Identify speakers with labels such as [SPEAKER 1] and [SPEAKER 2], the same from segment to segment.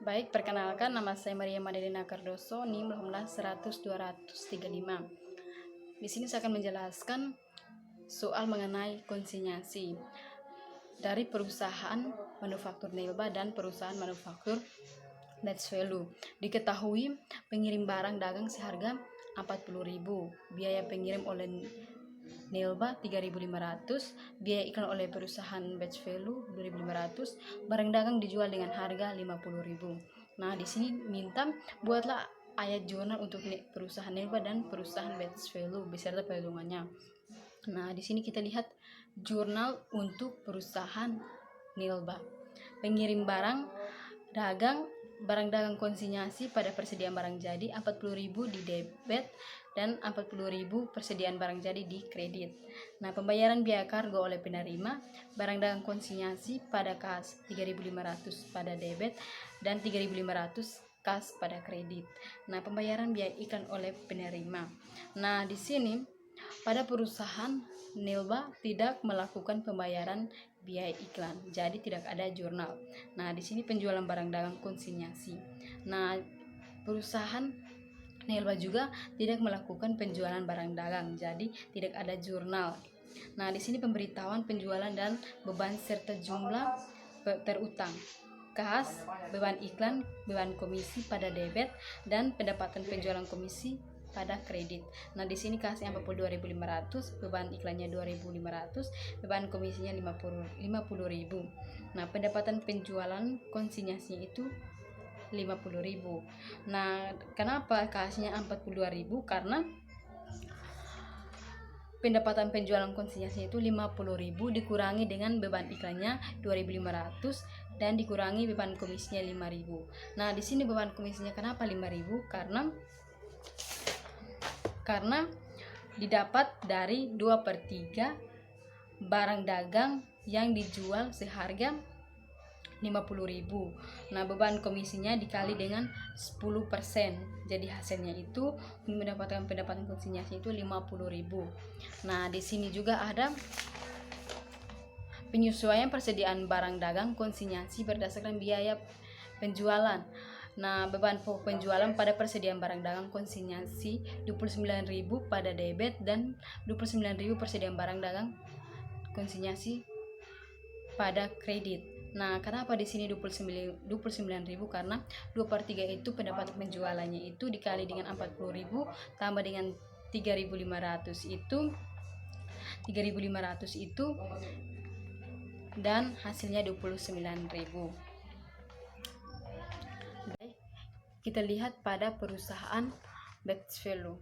[SPEAKER 1] Baik, perkenalkan nama saya Maria Madelina Cardoso, NIM 18235. Di sini saya akan menjelaskan soal mengenai konsinyasi dari perusahaan manufaktur Nilba dan perusahaan manufaktur Batch Value. Diketahui pengirim barang dagang seharga 40.000, biaya pengirim oleh Nilba 3.500, biaya iklan oleh perusahaan Batch Value 2.500, barang dagang dijual dengan harga 50.000. Nah, di sini minta buatlah ayat jurnal untuk perusahaan Nilba dan perusahaan Batch Value beserta perhitungannya. Nah, di sini kita lihat jurnal untuk perusahaan Nilba. Pengirim barang dagang konsinyasi pada persediaan barang jadi 40.000 di debit dan 40.000 persediaan barang jadi di kredit. Nah, pembayaran biaya kargo oleh penerima barang dagang konsinyasi pada kas 3.500 pada debit dan 3.500 kas pada kredit. Nah, pembayaran biaya iklan oleh penerima. Nah, di sini pada perusahaan Nilba tidak melakukan pembayaran biaya iklan, jadi tidak ada jurnal. Nah, di sini penjualan barang dagang konsinyasi. Nah, perusahaan Nilba juga tidak melakukan penjualan barang dagang, jadi tidak ada jurnal. Nah, di sini pemberitahuan penjualan dan beban serta jumlah terutang, kas, beban iklan, beban komisi pada debit dan pendapatan penjualan komisi pada kredit. Nah, di sini kasnya 42.500, beban iklannya 2.500, beban komisinya 50.000. Nah, pendapatan penjualan konsinyasinya itu 50.000. Nah, kenapa kasnya 42.000? Karena pendapatan penjualan konsinyasinya itu 50.000 dikurangi dengan beban iklannya 2.500 dan dikurangi beban komisinya 5.000. Nah, di sini beban komisinya kenapa 5.000? Karena didapat dari 2/3 barang dagang yang dijual seharga 50.000. Nah, beban komisinya dikali dengan 10%. Jadi hasilnya itu mendapatkan pendapatan konsinyasi itu 50.000. Nah, di sini juga ada penyesuaian persediaan barang dagang konsinyasi berdasarkan biaya penjualan. Nah, beban pokok penjualan pada persediaan barang dagang konsinyasi 29.000 pada debit dan 29.000 persediaan barang dagang konsinyasi pada kredit. Nah, kenapa di sini 29.000? Karena 2/3 itu pendapatan penjualannya itu dikali dengan 40.000 tambah dengan 3.500 itu dan hasilnya 29.000. Kita lihat pada perusahaan Batch Value.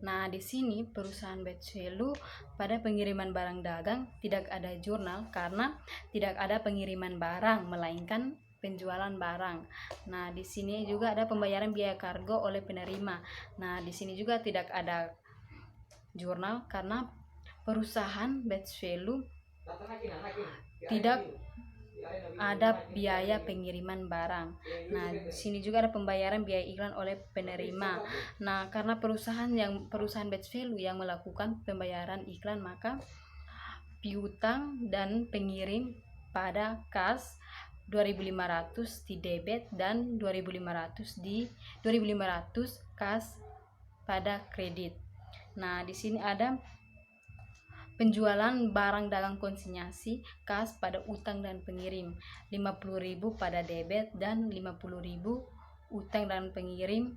[SPEAKER 1] Nah, di sini perusahaan Batch Value pada pengiriman barang dagang tidak ada jurnal karena tidak ada pengiriman barang melainkan penjualan barang. Nah, di sini juga ada pembayaran biaya kargo oleh penerima. Nah, di sini juga tidak ada jurnal karena perusahaan Batch Value tidak ada biaya pengiriman barang. Nah, di sini juga ada pembayaran biaya iklan oleh penerima. Nah, karena perusahaan Batch Value yang melakukan pembayaran iklan, maka piutang dan pengirim pada kas 2.500 di debit dan 2.500 kas pada kredit. Nah, di sini ada penjualan barang dagang konsinyasi kas pada utang dan pengirim 50.000 pada debit dan 50.000 utang dan pengirim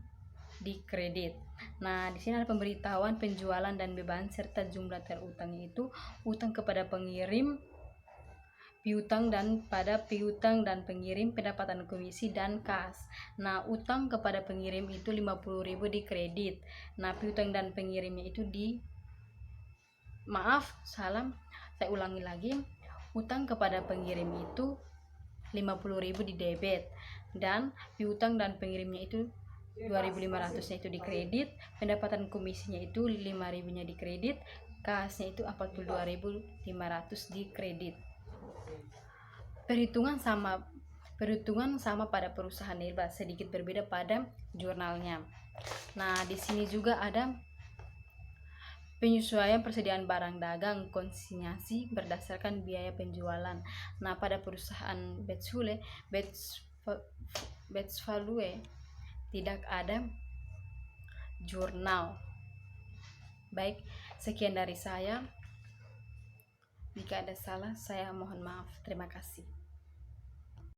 [SPEAKER 1] di kredit. Nah, di sini ada pemberitahuan penjualan dan beban serta jumlah terutang, yaitu utang kepada pengirim, piutang dan pengirim, pendapatan komisi dan kas. Nah, utang kepada pengirim itu 50.000 di kredit. Nah, piutang dan pengirimnya itu saya ulangi lagi. Utang kepada pengirim itu 50.000 di debit dan piutang dan pengirimnya itu 2.500-nya itu di kredit, pendapatan komisinya itu 5.000-nya di kredit, kasnya itu 42.500 di kredit. Perhitungan sama pada perusahaan Nilba, sedikit berbeda pada jurnalnya. Nah, di sini juga ada penyesuaian persediaan barang dagang konsinyasi berdasarkan biaya penjualan. Nah, pada perusahaan Batch batch value tidak ada jurnal. Baik, sekian dari saya. Jika ada salah, saya mohon maaf. Terima kasih.